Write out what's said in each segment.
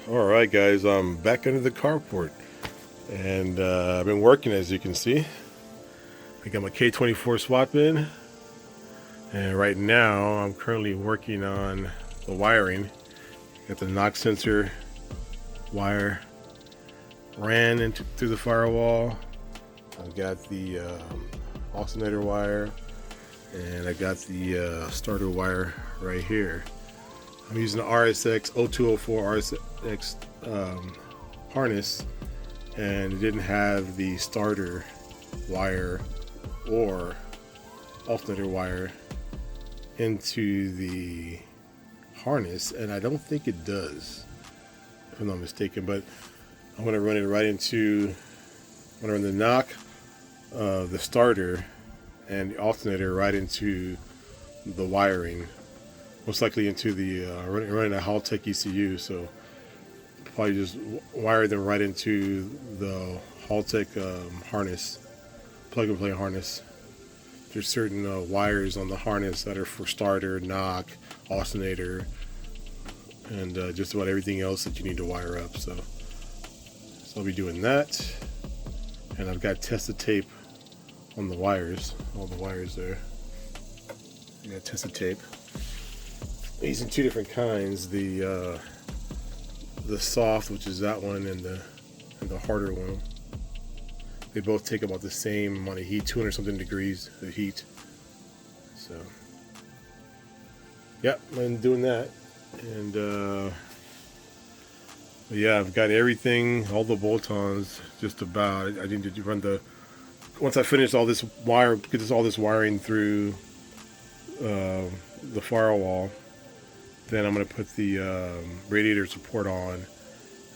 Alright guys, I'm back under the carport and I've been working, as you can see. I got my K24 swap in, and right now I'm currently working on the wiring. Got the knock sensor wire ran through the firewall. I've got the alternator wire, and I got the starter wire right here. I'm using the RSX 0204 RSX harness, and it didn't have the starter wire or alternator wire into the harness, and I don't think it does, if I'm not mistaken. But I'm going to run it right into, I'm going to run the knock, the starter, and the alternator right into the wiring. Most likely into the running a Haltech ECU, so probably just wire them right into the Haltech harness, plug and play harness. There's certain wires on the harness that are for starter, knock, alternator, and just about everything else that you need to wire up. So I'll be doing that, and I've got tested tape on the wires, all the wires there. I got tested tape. I'm using two different kinds, the soft, which is that one, and the harder one. They both take about the same amount of heat, 200 something degrees of heat. So yeah, I'm doing that, and yeah, I've got everything, all the bolt-ons just about. I need to run once I finish all this get all this wiring through the firewall. Then I'm going to put the radiator support on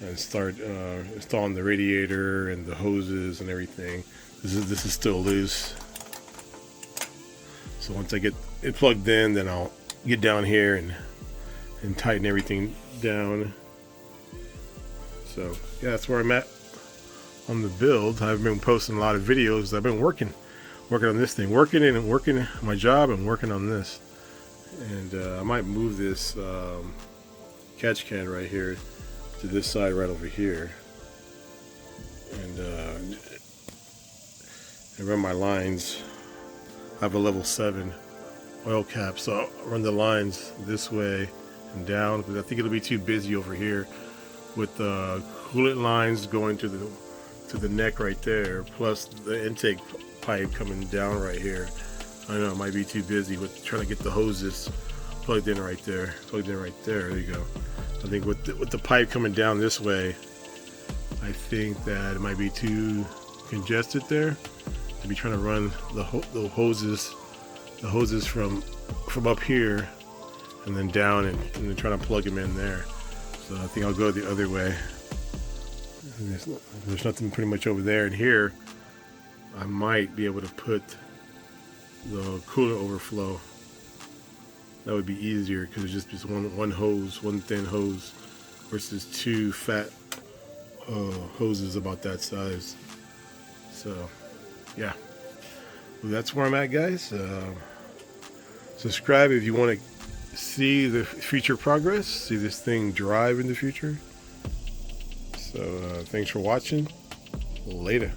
and start installing the radiator and the hoses and everything. This is still loose. So once I get it plugged in, then I'll get down here and tighten everything down. So yeah, that's where I'm at on the build. I've been posting a lot of videos. I've been working on this thing, working my job and working on this. And I might move this catch can right here to this side right over here, and run my lines. I have a level 7 oil cap, so I'll run the lines this way and down, because I think it'll be too busy over here with the coolant lines going to the neck right there, plus the intake pipe coming down right here. I know it might be too busy with trying to get the hoses plugged in right there. There you go. I think with the pipe coming down this way, I think that it might be too congested there. I'd be trying to run the hoses from up here and then down, and then trying to plug them in there. So I think I'll go the other way. There's nothing pretty much over there, and here I might be able to put the coolant overflow. That would be easier, because it's just one hose, one thin hose, versus two fat hoses about that size. So yeah, well, that's where I'm at, guys. Subscribe if you want to see the future progress, see this thing drive in the future. So thanks for watching. Later.